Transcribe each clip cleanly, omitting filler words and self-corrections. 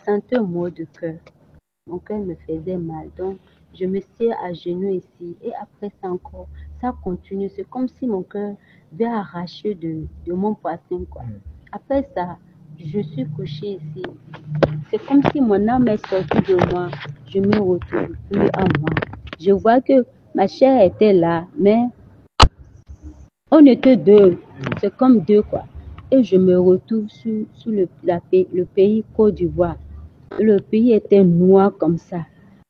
sentais mot de cœur. Mon cœur me faisait mal. Donc, je me suis à genoux ici. Et après ça encore, ça continue. C'est comme si mon cœur veut arracher de mon poitrine, quoi. Après ça, je suis couchée ici. C'est comme si mon âme est sortie de moi. Je me retrouve plus à moi. Je vois que ma chair était là, mais on était deux. C'est comme deux, quoi. Et je me retrouve sur le pays Côte d'Ivoire. Le pays était noir comme ça.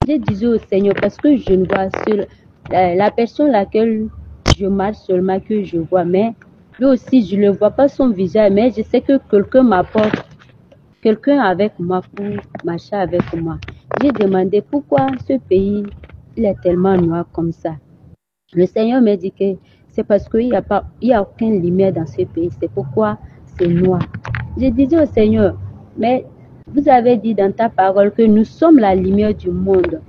Je disais au Seigneur, parce que je ne vois seul la personne laquelle je marche seulement que je vois, mais lui aussi, je ne vois pas son visage, mais je sais que quelqu'un m'apporte, quelqu'un avec moi pour marcher avec moi. J'ai demandé pourquoi ce pays, il est tellement noir comme ça. Le Seigneur m'a dit que c'est parce qu'il n'y a aucune lumière dans ce pays, c'est pourquoi c'est noir. Je disais au Seigneur, mais vous avez dit dans ta parole que nous sommes la lumière du monde.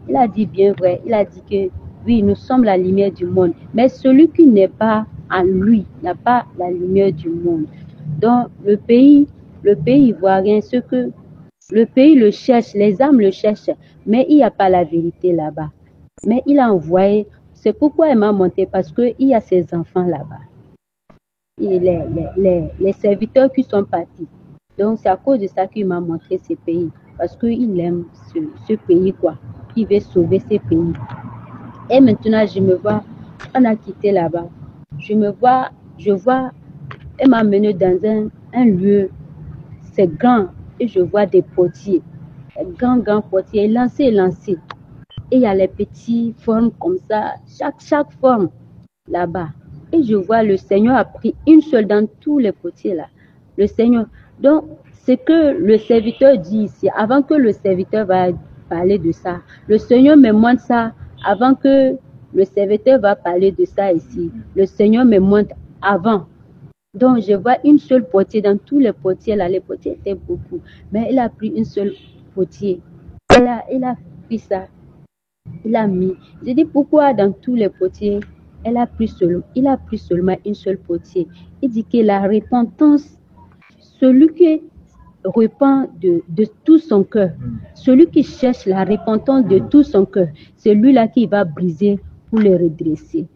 Il a dit bien vrai, il a dit que oui, nous sommes la lumière du monde. Mais celui qui n'est pas en lui n'a pas la lumière du monde. Donc le pays ivoirien, le pays le cherche, les âmes le cherchent, mais il n'y a pas la vérité là-bas. Mais il a envoyé, c'est pourquoi il m'a monté, parce qu'il y a ses enfants là-bas. Et les serviteurs qui sont partis. Donc c'est à cause de ça qu'il m'a montré ce pays. Parce qu'il aime ce pays, quoi. Il veut sauver ce pays. Et maintenant, je me vois, on a quitté là-bas. Je vois, elle m'a mené dans un lieu, c'est grand. Et je vois des potiers, grands potiers, lancés. Et il y a les petites formes comme ça, chaque forme là-bas. Et je vois le Seigneur a pris une seule dans tous les potiers là. Le Seigneur. Donc, c'est que le serviteur dit ici, avant que le serviteur va parler de ça, le Seigneur me montre ça avant que le serviteur va parler de ça ici. Le Seigneur me montre avant. Donc, je vois une seule potier dans tous les potiers là. Les potiers étaient beaucoup. Mais il a pris une seule potier. Il a pris ça. Il a mis. Je dis pourquoi dans tous les potiers, il a pris seulement une seule potier. Il dit que la repentance, celui qui repent de tout son cœur, celui qui cherche la repentance de tout son cœur, c'est lui-là qui va briser pour le redresser.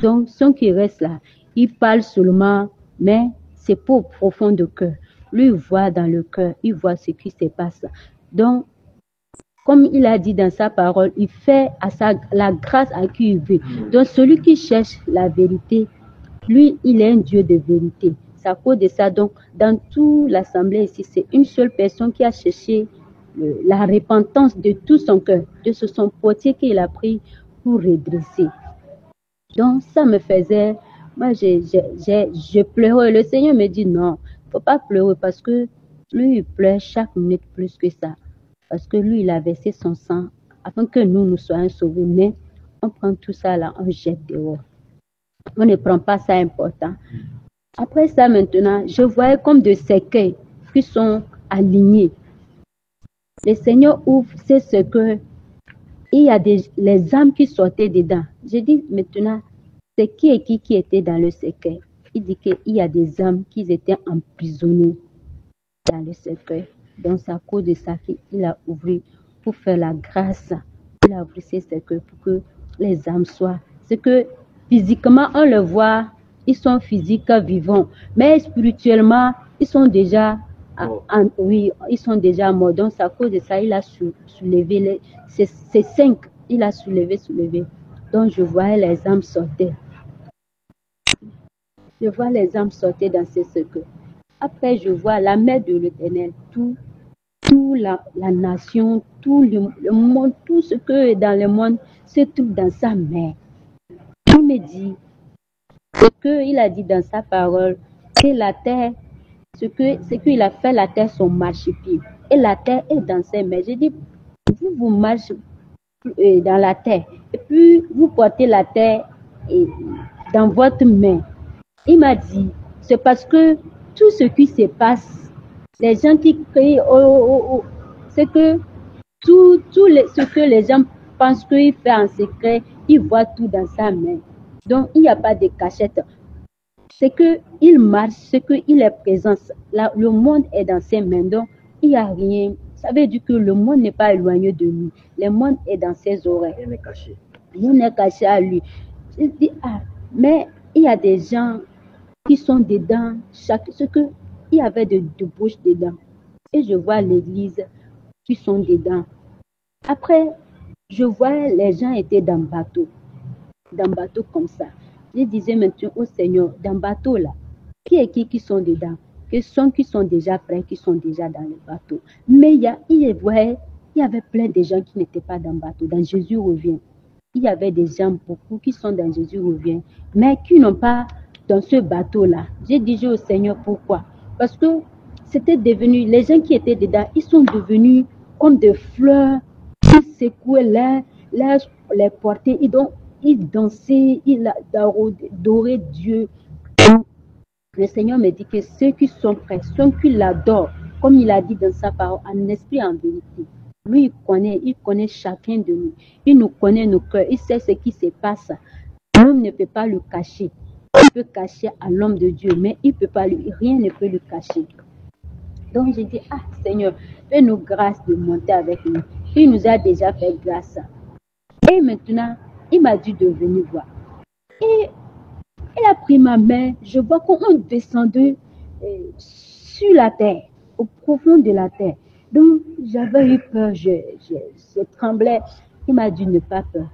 Donc, ceux qui restent là, il parle seulement, mais c'est pas au profond de cœur. Lui, il voit dans le cœur, il voit ce qui se passe. Donc, comme il a dit dans sa parole, il fait la grâce à qui il veut. Donc celui qui cherche la vérité, lui, il est un Dieu de vérité. C'est à cause de ça. Donc, dans toute l'assemblée ici, c'est une seule personne qui a cherché la repentance de tout son cœur, de son potier qu'il a pris pour redresser. Donc, ça me faisait... Moi, je pleurais. Le Seigneur me dit non, il ne faut pas pleurer parce que lui, il pleure chaque minute plus que ça. Parce que lui, il a versé son sang afin que nous soyons sauvés. Mais on prend tout ça là, on jette dehors. On ne prend pas ça important. Après ça, maintenant, je voyais comme des cercueils qui sont alignés. Le Seigneur ouvre ces cercueils. Il y a les âmes qui sortaient dedans. Je dis maintenant, c'est qui et qui était dans le cercueil. Il dit qu'il y a des âmes qui étaient emprisonnées dans le cercueil. Donc, c'est à cause de ça qu'il a ouvert pour faire la grâce. Il a ouvert ces cercueils pour que les âmes soient. C'est que physiquement, on le voit, ils sont physiques, vivants. Mais spirituellement, ils sont déjà, ils sont déjà morts. Donc, c'est à cause de ça, il a soulevé ces 5. Il a soulevé. Donc, je voyais les âmes sortir. Je vois les âmes sortir dans ces cercueils. Après, je vois la main de l'Éternel, tout la nation, tout le monde, tout ce que est dans le monde se trouve dans sa main. Il me dit qu'il a dit dans sa parole que la terre, ce qu'il a fait la terre son marchepied. Et la terre est dans ses mains. Je dis, vous marchez dans la terre. Et puis, vous portez la terre dans votre main. Il m'a dit, c'est parce que tout ce qui se passe, les gens qui crient, c'est que ce que les gens pensent qu'il fait en secret, il voit tout dans sa main. Donc, il n'y a pas de cachette. C'est qu'il marche, c'est qu'il est présent. Là, le monde est dans ses mains. Donc, il n'y a rien Ça veut dire que le monde n'est pas éloigné de lui. Le monde est dans ses oreilles. Rien n'est caché. Rien n'est caché à lui. Je dis, ah, mais il y a des gens qui sont dedans, il y avait de bouche dedans. Et je vois l'église qui sont dedans. Après, je vois les gens étaient dans bateau comme ça. Je disais maintenant au Seigneur, dans bateau là, qui sont dedans? Qui sont déjà prêts, qui sont déjà dans le bateau. Mais il y avait plein de gens qui n'étaient pas dans le bateau. Dans Jésus revient. Il y avait des gens, beaucoup, qui sont dans Jésus revient, mais qui n'ont pas dans ce bateau-là. J'ai dit au Seigneur, pourquoi? Parce que c'était devenu, les gens qui étaient dedans, ils sont devenus comme des fleurs, qui secouaient les portaient, ils dansaient, ils adoraient Dieu. Le Seigneur me dit que ceux qui sont prêts, ceux qui l'adorent, comme il a dit dans sa parole, en esprit, en vérité. Lui, il connaît chacun de nous. Il nous connaît nos cœurs. Il sait ce qui se passe. L'homme ne peut pas le cacher. Il peut cacher à l'homme de Dieu, mais rien ne peut le cacher. Donc, j'ai dit, ah Seigneur, fais-nous grâce de monter avec nous. Il nous a déjà fait grâce. Et maintenant, il m'a dit de venir voir. Et il a pris ma main. Je vois qu'on descendait sur la terre, au profond de la terre. Donc, j'avais eu peur, je tremblais. Il m'a dit, n'aie pas peur.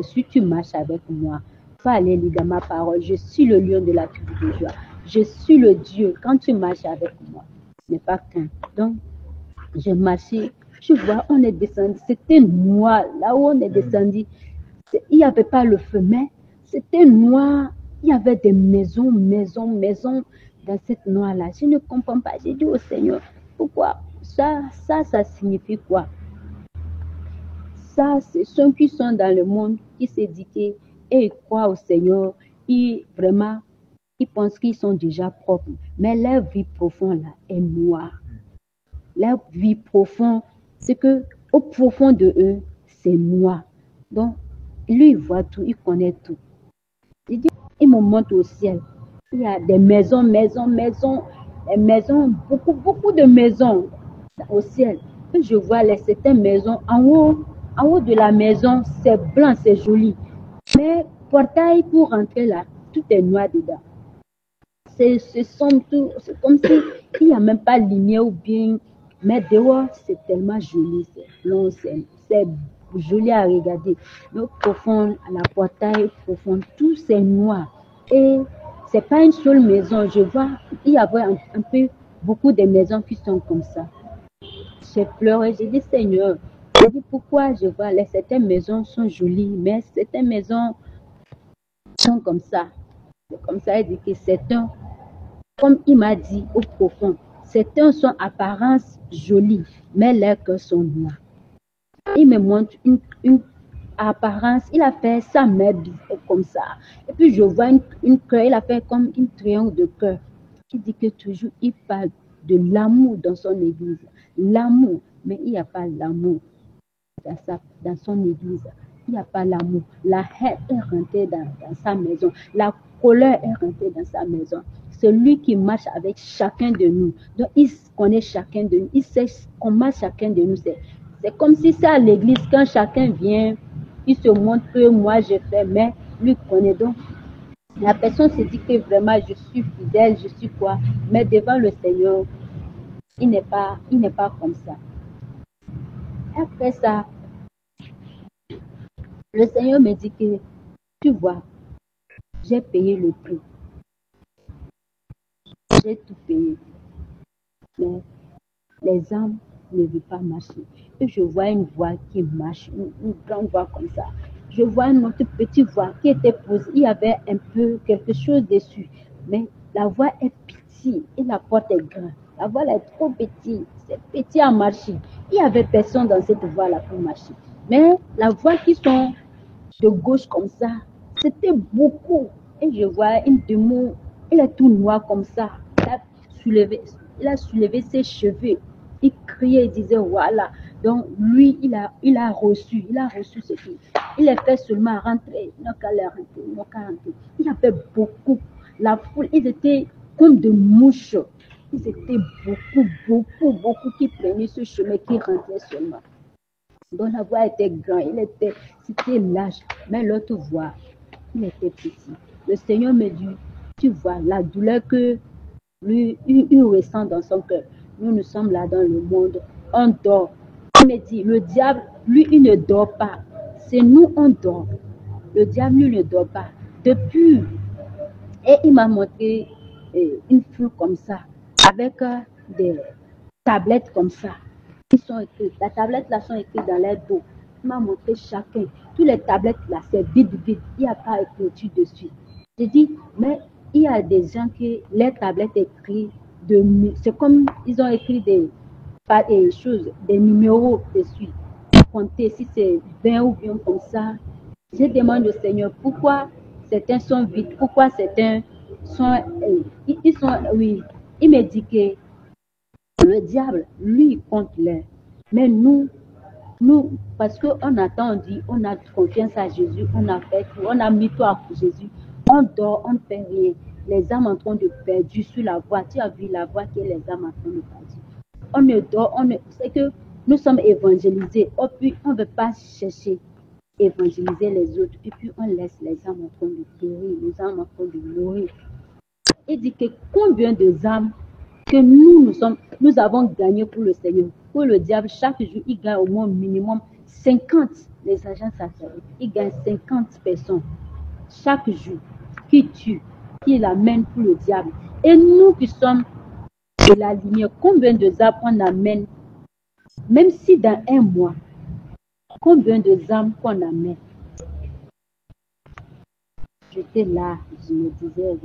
Si tu marches avec moi, il faut aller lire dans ma parole. Je suis le lion de la tribu de joie. Je suis le Dieu. Quand tu marches avec moi, n'aie pas crainte. Donc, je marchais. Je vois, on est descendu. C'était noir. Là où on est descendu, il n'y avait pas le feu, mais c'était noir. Il y avait des maisons dans cette noix-là. Je ne comprends pas. J'ai dit au Seigneur, pourquoi? Ça signifie quoi? Ça, c'est ceux qui sont dans le monde, qui s'éduquent et ils croient au Seigneur. Ils pensent qu'ils sont déjà propres. Mais leur vie profonde là est noire. Leur vie profonde, c'est que au profond de eux, c'est noir. Donc, lui, il voit tout, il connaît tout. Il me montre au ciel. Il y a des maisons, beaucoup de maisons au ciel. Et je vois certaines maisons en haut de la maison, c'est blanc, c'est joli. Mais portail pour rentrer là, tout est noir dedans. C'est sombre, c'est comme si il n'y a même pas de lumière ou bien. Mais dehors, c'est tellement joli, c'est blanc, c'est joli à regarder. Donc, profond, à la portail profond, tout c'est noir. Et c'est pas une seule maison. Je vois, il y avait un peu beaucoup de maisons qui sont comme ça. J'ai pleuré, j'ai dit Seigneur, j'ai dit pourquoi je vois certaines maisons sont jolies, mais certaines maisons sont comme ça. C'est comme ça, il dit que certains, comme il m'a dit au profond, certains sont apparence jolies, mais leurs cœurs sont noirs. Il me montre une apparence, il a fait sa main comme ça. Et puis je vois une cœur, il a fait comme une triangle de cœur. Il dit que toujours il parle de l'amour dans son église. L'amour, mais il n'y a pas l'amour dans son église. Il n'y a pas l'amour. La haine est rentrée dans sa maison. La colère est rentrée dans sa maison. C'est lui qui marche avec chacun de nous. Donc il connaît chacun de nous. Il sait comment chacun de nous c'est. C'est comme si c'est à l'église, quand chacun vient, il se montre que moi je fais, mais lui connaît. Donc, la personne se dit que vraiment je suis fidèle, je suis quoi. Mais devant le Seigneur, il n'est pas comme ça. Après ça, le Seigneur me dit que, tu vois, j'ai payé le prix. J'ai tout payé. Mais les âmes ne veulent pas marcher. Et je vois une voix qui marche, une grande voix comme ça. Je vois une autre petite voix qui était posée. Il y avait un peu quelque chose dessus. Mais la voix est petite et la porte est grande. La voix est trop petite. C'est petit à marcher. Il n'y avait personne dans cette voie-là pour marcher. Mais la voix qui sont de gauche comme ça, c'était beaucoup. Et je vois une démon, il est tout noir comme ça. Il a soulevé ses cheveux. Il criait, il disait voilà. Donc lui, il a reçu ce qu'il. Il est fait seulement rentrer. Il n'a qu'à rentrer. Il y avait beaucoup. La foule, ils étaient comme de mouches. Ils étaient beaucoup qui prenaient ce chemin, qui rentraient seulement. Donc la voie était grande, c'était large, mais l'autre voie, il était petit. Le Seigneur me dit, tu vois la douleur que lui, il ressent dans son cœur. Nous sommes là dans le monde, on dort. Il me dit, le diable, lui, il ne dort pas. C'est nous, on dort. Le diable, lui, ne dort pas. Depuis, et il m'a montré une feuille comme ça, avec des tablettes comme ça. Ils sont écrits. La tablette là sont écrites dans les dos. Il m'a montré chacun. Toutes les tablettes là, c'est vide. Il n'y a pas écriture dessus. J'ai dit, mais il y a des gens qui, les tablettes écrites, c'est comme ils ont écrit des choses, des numéros dessus. Compter si c'est 20 ou bien comme ça. Je demande au Seigneur pourquoi certains sont vides, pourquoi certains sont, ils sont, oui. Il me dit que le diable, lui, il compte l'air. Mais nous, parce qu'on attend, on dit, on a confiance à Jésus, on a fait tout, on a mis tout à Jésus. On dort, on ne fait rien. Les âmes en train de perdre sur la voie. Tu as vu la voie que les âmes en train de perdre. On ne dort, c'est que nous sommes évangélisés. Et puis, on ne veut pas chercher évangéliser les autres. Et puis, on laisse les âmes en train de périr, les âmes en train de mourir. Il dit que combien de âmes que nous avons gagné pour le Seigneur. Pour le diable, chaque jour, il gagne au moins minimum 50, les agents sacerdotes. Il gagne 50 personnes chaque jour qui tuent, qui l'amènent pour le diable. Et nous qui sommes de la lumière, combien de âmes on amène, même si dans un mois, combien de âmes qu'on amène. J'étais là, je me disais,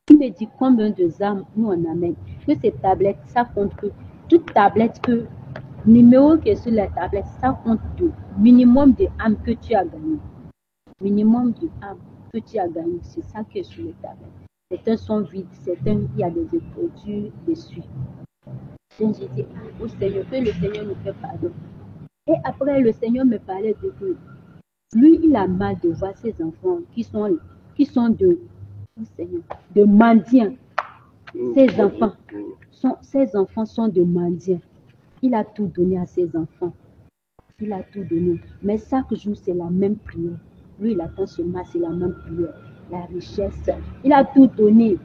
il me dit combien de âmes nous on amène. Que ces tablettes, ça compte que toute tablette que numéro qui est sur la tablette, ça compte de minimum de âmes que tu as gagné. Minimum de âmes que tu as gagné, c'est ça qui est sur les tablettes. Certains sont vides, certains, il y a des écritures dessus. Donc j'ai dit, au Seigneur, que le Seigneur nous fait pardon. Et après, le Seigneur me parlait de que lui, il a mal de voir ses enfants qui sont de mendiants. Ses enfants sont de mendiants. Il a tout donné à ses enfants. Il a tout donné. Mais chaque jour, c'est la même prière. Lui, il attend seulement, c'est la même prière. La richesse. Il a tout donné.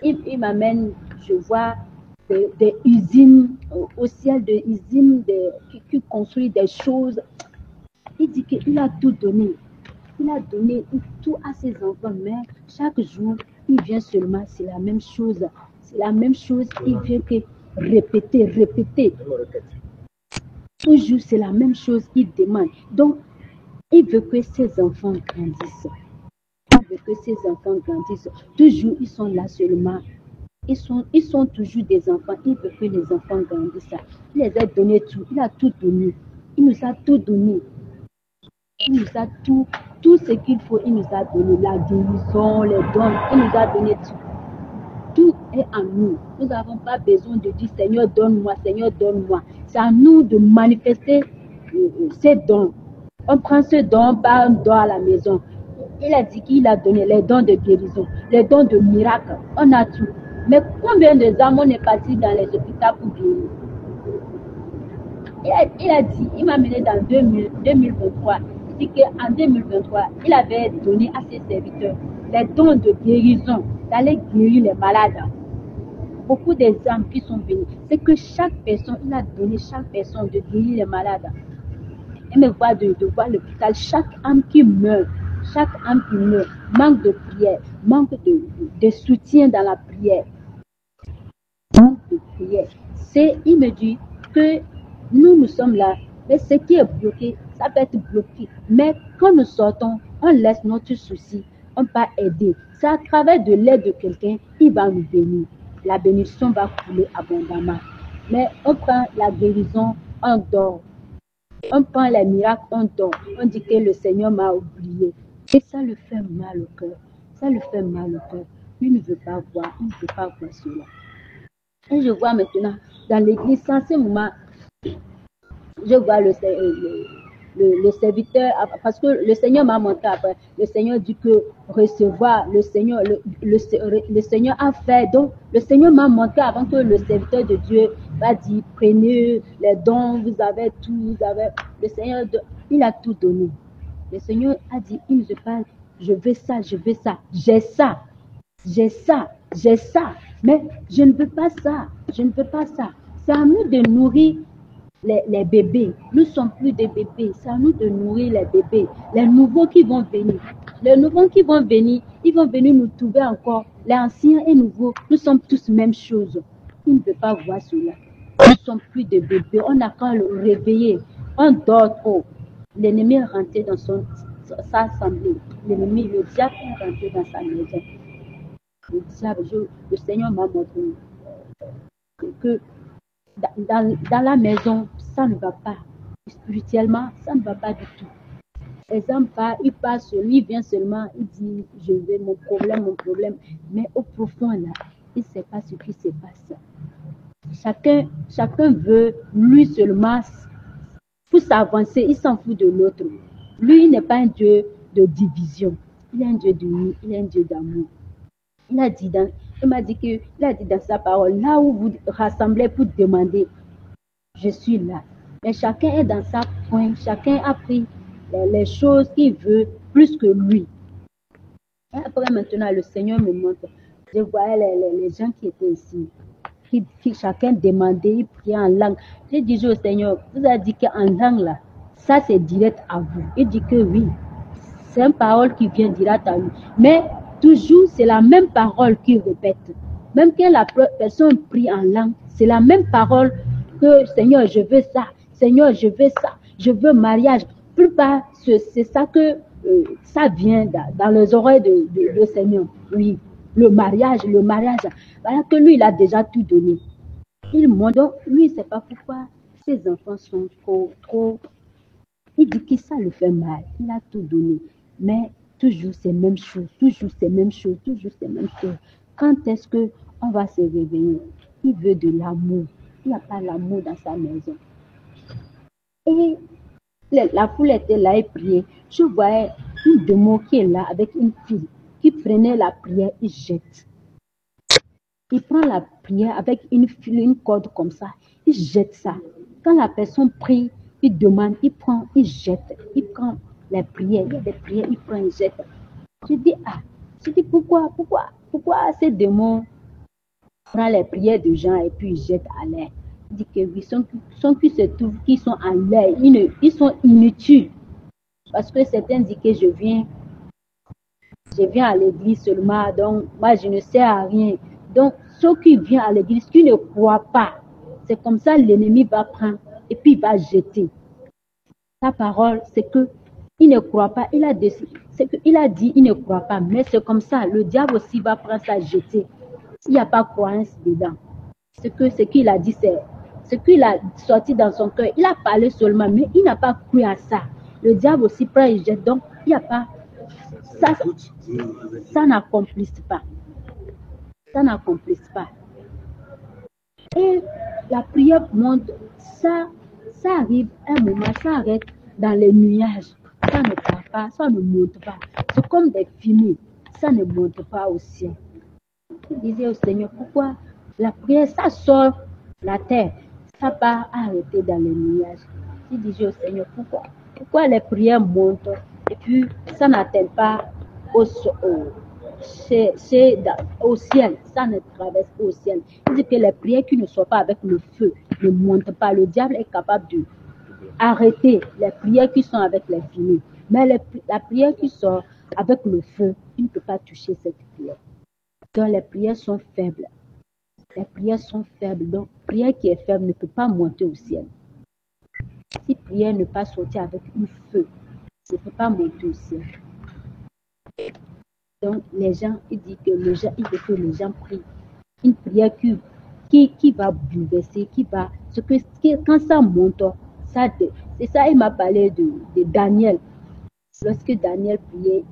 Il m'amène, je vois des usines, au ciel des usines qui construisent des choses. Il dit qu'il a tout donné. Il a donné tout à ses enfants, mais chaque jour, il vient seulement, c'est la même chose. C'est la même chose, il vient que répéter. Toujours, c'est la même chose qu'il demande. Donc, il veut que ses enfants grandissent. Il veut que ses enfants grandissent. Toujours, ils sont là seulement. Ils sont toujours des enfants. Il veut que les enfants grandissent. Il les a donné tout. Il a tout donné. Il nous a tout donné. Il nous a tout ce qu'il faut, il nous a donné la guérison, les dons, il nous a donné tout. Tout est en nous. Nous n'avons pas besoin de dire Seigneur donne-moi, Seigneur donne-moi. C'est à nous de manifester ces dons. On prend ce don, on dort à la maison. Il a dit qu'il a donné les dons de guérison, les dons de miracle. On a tout. Mais combien de âmes on est parti dans les hôpitaux pour guérir? Il a dit, il m'a mené dans 2023. Il dit qu'en 2023, il avait donné à ses serviteurs les dons de guérison, d'aller guérir les malades. Beaucoup des âmes qui sont venues, c'est que chaque personne, il a donné chaque personne de guérir les malades. Et me voir de voir l'hôpital, chaque âme qui meurt, manque de prière, manque de soutien dans la prière. Manque de prière. Il me dit que nous sommes là, mais ce qui est bloqué, ça peut être bloqué. Mais quand nous sortons, on laisse notre souci, on va aider. C'est à travers de l'aide de quelqu'un, il va nous bénir. La bénédiction va couler abondamment. Mais on prend la guérison, on dort. On prend les miracles, on dort. On dit que le Seigneur m'a oublié. Et ça lui fait mal au cœur. Ça lui fait mal au cœur. Lui ne veut pas voir, il ne veut pas voir cela. Et je vois maintenant, dans l'église, sans ce moment, je vois le serviteur, parce que le Seigneur m'a montré après, le Seigneur dit que recevoir, le Seigneur a fait, donc le Seigneur m'a montré avant que le serviteur de Dieu va dire, prenez les dons, vous avez tout, le Seigneur, il a tout donné. Le Seigneur a dit, il ne veut pas, je veux ça, j'ai ça, mais je ne veux pas ça, C'est à nous de nourrir les bébés. Nous ne sommes plus des bébés, c'est à nous de nourrir les bébés, les nouveaux qui vont venir. Les nouveaux qui vont venir, ils vont venir nous trouver encore. Les anciens et nouveaux, nous sommes tous même chose. Il ne veut pas voir cela. Nous ne sommes plus des bébés, on n'a qu'à le réveiller. On dort trop. L'ennemi est rentré dans sa assemblée. L'ennemi, le diable est rentré dans sa maison. Le diable, le Seigneur m'a montré que dans la maison, ça ne va pas. Spirituellement, ça ne va pas du tout. Les hommes partent, il passe, lui vient seulement, il dit, je veux mon problème. Mais au profond, là, il ne sait pas ce qui se passe. Chacun veut lui seulement pour s'avancer, il s'en fout de l'autre. Lui, il n'est pas un Dieu de division. Il est un Dieu d'union, il est un Dieu d'amour. Il m'a dit dans sa parole, là où vous rassemblez pour demander, je suis là. Mais chacun est dans sa pointe, chacun a pris les choses qu'il veut plus que lui. Et après maintenant, le Seigneur me montre, je voyais les gens qui étaient ici, qui chacun demandait, il priait en langue. J'ai dit au Seigneur, vous avez dit qu'en langue là, ça c'est direct à vous. Il dit que oui, c'est une parole qui vient direct à lui. Mais toujours, c'est la même parole qu'il répète. Même quand la personne prie en langue, c'est la même parole que Seigneur, je veux ça. Seigneur, je veux ça. Je veux mariage. Plus pas, c'est ça que ça vient dans les oreilles de Seigneur. Oui, le mariage. Voilà que lui, il a déjà tout donné. Il montre. Donc, lui, il ne sait pas pourquoi ses enfants sont trop. Il dit que ça le fait mal. Il a tout donné. Mais toujours ces mêmes choses. Quand est-ce qu'on va se réveiller? Il veut de l'amour. Il n'y a pas l'amour dans sa maison. Et la foule était là et priait. Je voyais une démon qui est là avec une fille qui prenait la prière et jette. Il prend la prière avec une corde comme ça. Il jette ça. Quand la personne prie, il demande, il prend, il jette. Il prend les prières. Il y a des prières, il prend, il jette. Je dis pourquoi ces démons prennent les prières de gens et puis ils jettent à l'air. Il dit que oui, qui sont en l'air, ils sont inutiles. Parce que certains disent que je viens à l'église seulement, donc moi je ne sers à rien. Donc ceux qui viennent à l'église, qui ne croient pas, c'est comme ça l'ennemi va prendre et puis il va jeter. Sa parole, c'est que il ne croit pas, il a dit, il ne croit pas, mais c'est comme ça, le diable aussi va prendre ça, jeter. Il n'y a pas croyance dedans. Ce qu'il a dit, c'est ce qu'il a sorti dans son cœur. Il a parlé seulement, mais il n'a pas cru à ça. Le diable aussi prend et jette, donc il n'y a pas, ça n'accomplisse pas. Et la prière monte, ça arrive un moment, ça arrête dans les nuages. Ça ne part pas, ça ne monte pas. C'est comme des fumées, ça ne monte pas au ciel. Je disais au Seigneur, pourquoi la prière, ça sort la terre, ça part arrêter dans les nuages. Je disais au Seigneur, pourquoi les prières montent et puis ça n'atteint pas au ciel, ça ne traverse pas au ciel. Il dit que les prières qui ne sont pas avec le feu ne montent pas. Le diable est capable de arrêter les prières qui sont avec les fumées. Mais la prière qui sort avec le feu, il ne peut pas toucher cette prière. Donc les prières sont faibles. Donc prière qui est faible ne peut pas monter au ciel. Si prière ne peut pas sortir avec un feu, ne peut pas monter au ciel. Donc les gens, il veut que les gens prient. Une prière qui va bouleverser, quand ça monte, c'est ça, il m'a parlé de Daniel. Lorsque Daniel priait,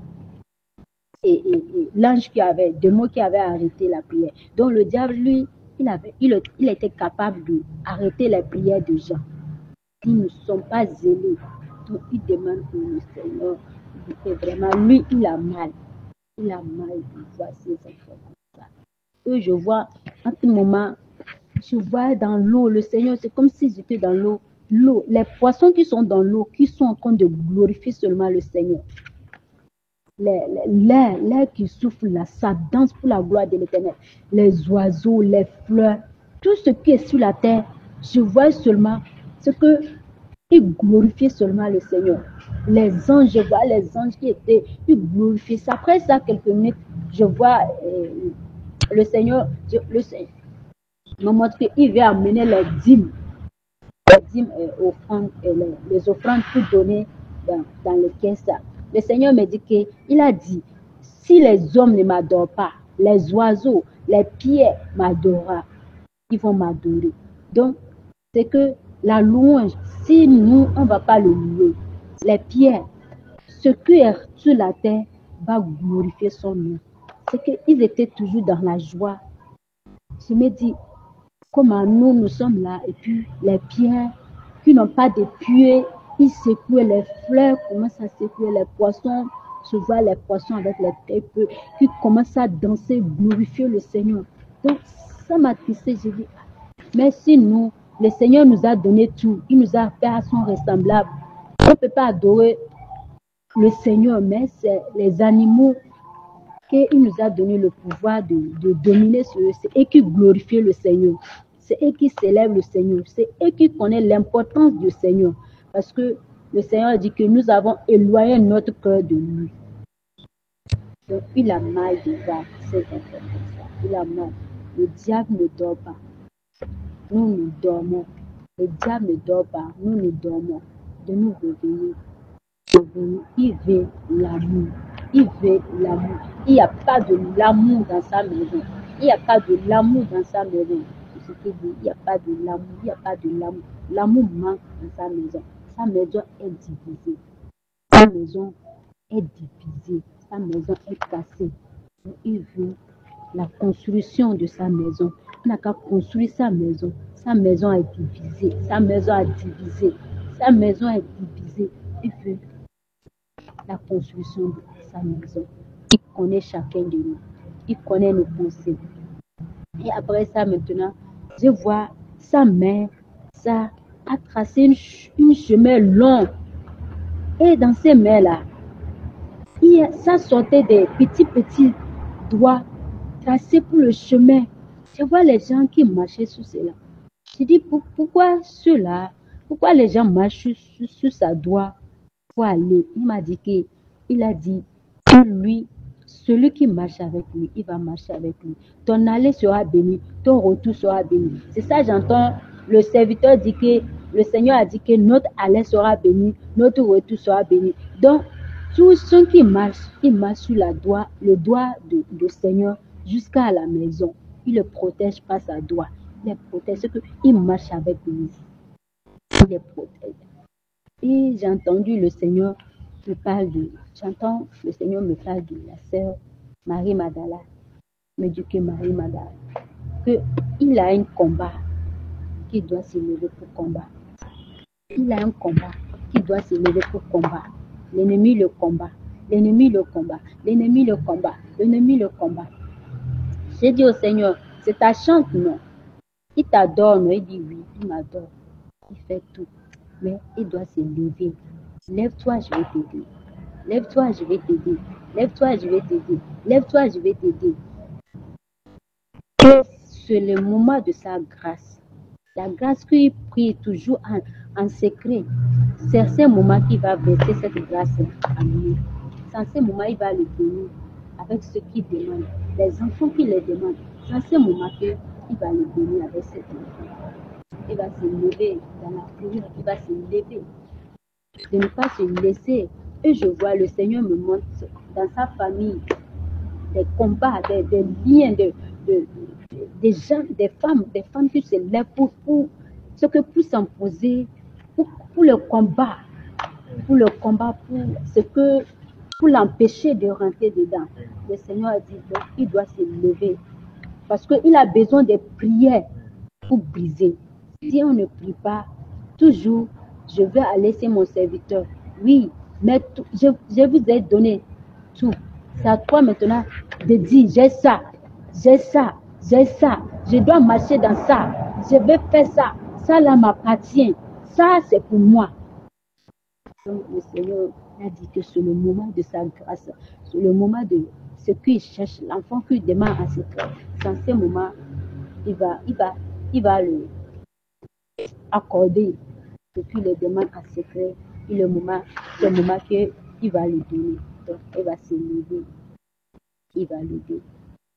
et l'ange démon qui avait arrêté la prière. Donc le diable, lui, il était capable d'arrêter les prières de gens. Ils ne sont pas zélés. Donc, il demande pour le Seigneur. Il dit que vraiment, lui, il a mal. Il a mal de voir ses enfants comme ça. Et je vois, en ce moment, je vois dans l'eau, le Seigneur, c'est comme si j'étais dans l'eau. L'eau, les poissons qui sont dans l'eau, qui sont en train de glorifier seulement le Seigneur. L'air qui souffle là, ça danse pour la gloire de l'Éternel. Les oiseaux, les fleurs, tout ce qui est sur la terre, je vois seulement ce que ils glorifiaient seulement le Seigneur. Les anges, je vois les anges ils glorifiaient ça. Après ça, quelques minutes, je vois le Seigneur me montre qu'il veut amener les dîmes offrandes, les offrandes pour donner dans les caisses. Le Seigneur me dit qu'il a dit, si les hommes ne m'adorent pas, les oiseaux, les pierres m'adoreront, ils vont m'adorer. Donc, c'est que la louange, si nous, on ne va pas le louer, les pierres, ce qui est sur la terre va glorifier son nom. C'est qu'ils étaient toujours dans la joie. Je me dis, comment nous sommes là, et puis les pierres qui n'ont pas de pieds, ils secouaient les fleurs, commencent à secouer les poissons. Je vois les poissons avec les têtes qui commencent à danser, glorifier le Seigneur. Donc, ça m'a tristée. Je dis, mais si nous, le Seigneur nous a donné tout, il nous a fait à son ressemblable. On ne peut pas adorer le Seigneur, mais c'est les animaux qu'il nous a donné le pouvoir de dominer sur eux. C'est eux qui glorifient le Seigneur. C'est eux qui célèbrent le Seigneur. C'est eux qui connaissent l'importance du Seigneur. Parce que le Seigneur dit que nous avons éloigné notre cœur de lui. Donc, il a mal de voir ces enfants comme ça. Il a mal. Le diable ne dort pas. Nous, nous dormons. Le diable ne dort pas. Nous, nous dormons. De nous réveiller. Il veut l'amour. Il veut l'amour. Il n'y a pas de l'amour dans sa maison. Il n'y a pas de l'amour dans sa maison. C'est ce qu'il dit. Il n'y a pas de l'amour. Il n'y a pas de l'amour. L'amour manque dans sa maison. Sa maison est divisée. Sa maison est divisée. Sa maison est cassée. Il veut la construction de sa maison. On n'a qu'à construire sa maison. Sa maison est divisée. Sa maison est divisée. Sa maison est divisée. Il veut la construction de sa maison. Il connaît chacun de nous. Il connaît nos pensées. Et après ça, maintenant, je vois sa main, ça a tracé une chemin long. Et dans ces mains-là, ça sortait des petits doigts tracés pour le chemin. Je vois les gens qui marchaient sur cela. Je dis, pourquoi ceux-là, pourquoi les gens marchent sur sa doigt pour aller? Il m'a dit qu'il a dit que lui, celui qui marche avec lui, il va marcher avec lui. Ton aller sera béni, ton retour sera béni. C'est ça, j'entends le serviteur dire que le Seigneur a dit que notre aller sera béni, notre retour sera béni. Donc, tous ceux qui marchent, ils marchent sur le doigt du Seigneur jusqu'à la maison. Il le protège par sa doigt. Il les protège, c'est qu'il marche avec lui. Il les protège. Et j'ai entendu le Seigneur j'entends le Seigneur me parle de la sœur Marie Madala, me dit que Marie Madala, qu'il a un combat qui doit se lever pour combattre. Il a un combat qui doit se lever pour combattre. L'ennemi le combat, l'ennemi le combat, l'ennemi le combat, l'ennemi le combat. J'ai dit au Seigneur, c'est ta chance, non? Il t'adore, non? Il dit oui, il m'adore. Il fait tout. Mais il doit se lever. Lève-toi, je vais t'aider. Lève-toi, je vais t'aider. Lève-toi, je vais t'aider. Lève-toi, je vais t'aider. C'est le moment de sa grâce. La grâce qu'il prie toujours en secret. C'est ce moment qu'il va verser cette grâce à lui. C'est ce moment il va le bénir avec ce qu'il demande. Les enfants qui le demandent. C'est ce moment qu'il va le bénir avec cet enfant. Il va se lever dans la prière. Il va se lever. De ne pas se laisser. Et je vois le Seigneur me montre dans sa famille des combats, des liens, des gens, des femmes qui se lèvent pour s'imposer, pour le combat, pour l'empêcher de rentrer dedans. Le Seigneur a dit qu'il doit se lever parce qu'il a besoin de prières pour briser. Si on ne prie pas, toujours, je vais laisser mon serviteur. Oui, mais je vous ai donné tout. C'est à toi maintenant de dire, j'ai ça, j'ai ça, j'ai ça, je dois marcher dans ça, je vais faire ça, ça là m'appartient, ça c'est pour moi. Donc, le Seigneur a dit que c'est le moment de sa grâce, c'est le moment de ce qu'il cherche, l'enfant qu'il demande en secret. Dans ce moment, il va le accorder ce qu'il le demande en secret. Et c'est le moment qu'il va le donner. Donc, il va se lever, il va le donner.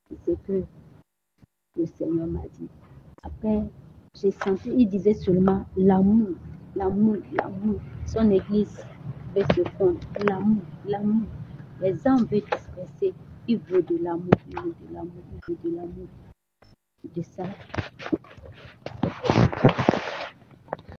C'est ce que le Seigneur m'a dit. Après, j'ai senti, il disait seulement l'amour, l'amour, l'amour. Son église veut se fondre. L'amour, l'amour. Les hommes veulent disperser. Il veut de l'amour, il veut de l'amour, il veut de l'amour. De ça,